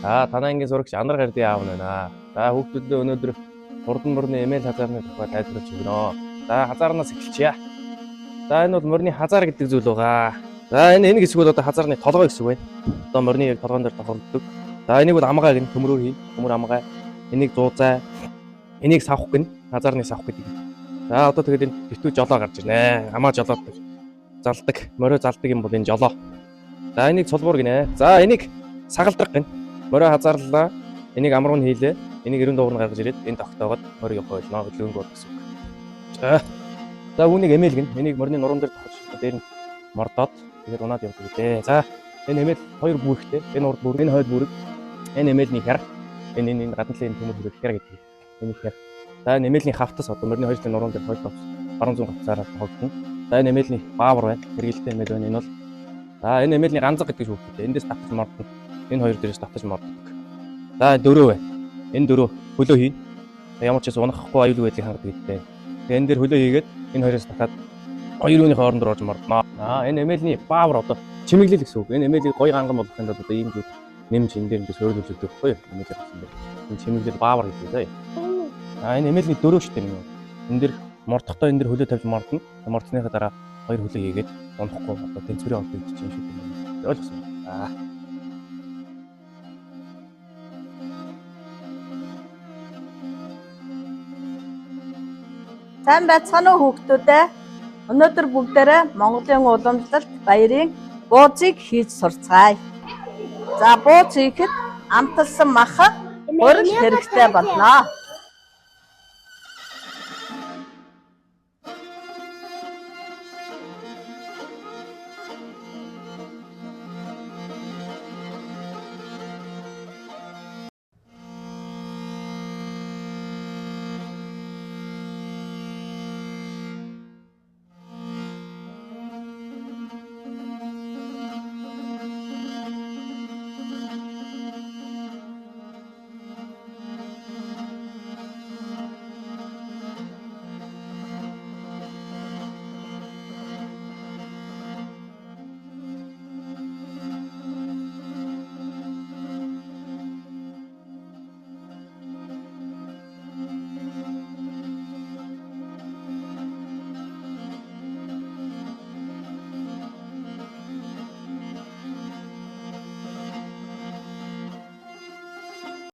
Танай ангийн сурагч Анар Гардын аав нь байна. За хүүхдүүдээ өнөөдөр хурдан мөрний эмээл хазаарны тухай тайлбарлаж өгнө. За хазаарнаас эхэлчихье. За энэ бол мөрний хазаар гэдэг зүйл байгаа. За энэ хэсэг бол одоо хазаарны толгой хэсэг байна. Одоо мөрний яг толгойн дээр тохиолддог. За энийг бол амгаа гэн төмрөөр хийн. Төмөр амгаа. Энийг зуузай. Энийг савх гэн. Хазаарны савх гэдэг. За одоо тэгээд энэ битүү жолоо гарч ирнэ. Амаа жолоодог. Залдаг. Морой залдаг юм бол энэ жолоо. За энийг цулбуур гинэ. За энийг сагалдраг гэн. Морой хазаарлаа. Энийг амруу нь хийлээ. Энийг 90 дугаар нь гаргаж ирээд энэ тогтоогоод морой явах байлнаа. Хөдөлгөөнгөө гэсэн үг. За үүнийг эмээл гэн. Энийг морины нуруунд дээр тохиолж дээр нь мордоод тэгээд унаад явдаг гэдэг. За энэ эмээл хоёр бүрхтэй. Энэ урд бүрэг, энэ хойд бүрэг. Энэ эмээлний хяр. Энэ гадна талын төмөр бүрэг хяр гэдэг. Энэ хяр. За энэ эмээлний хавтас одоо морины хоёр талын нуруунд дээр хоёр товс баруун зүүн хавцаараа тохиолдно. За энэ эмээлний баавар байна. Хэрэгэлтэй эмээл байна. Энэ бол за энэ эмээлний ганцаг гэдэг шүүхтэй. Эндээс татаж мордно. Энэ хоёр дээрээс татаж морддог. За дөрөв байна. Энэ дөрөв хөлөө хийн. Ямар ч юм унахгүй аюулгүй байдлыг хангадаг гэдэг. Тэгээ энэ дээр хөлөө хийгээд энэ хоёроос татаад хоёр үүний хооронд орж мордно. Энэ эмээлний баавар одоо чимэглэл гэсэн үг. Энэ эмээлийг гоё ганган болгохын тулд одоо ийм зүйл нэмж энэ дээр ингээд суурилж өгдөг байхгүй юу? Эмээлээ болсон дээр. Энэ чимэглэл баавар гэдэг заа. Энэ эмээлний дөрөв шүү дээ. Энэ дээр мордохдоо энэ дээр хөлөө тавьж мордно. Мордсныхаа дараа хоёр хөлөө хийгээд унахгүй одоо тэнцвэрийн ордог гэж юм шүү дээ. Ойлгосон. Сайн байцгаана уу хүүхдүүдээ. Өнөөдөр бүгдээрээ Монголын уламжлалт баярын буузыг хийж сурцгаая. За бууз хийхэд амталсан маха хурал хэрэгтэй болно.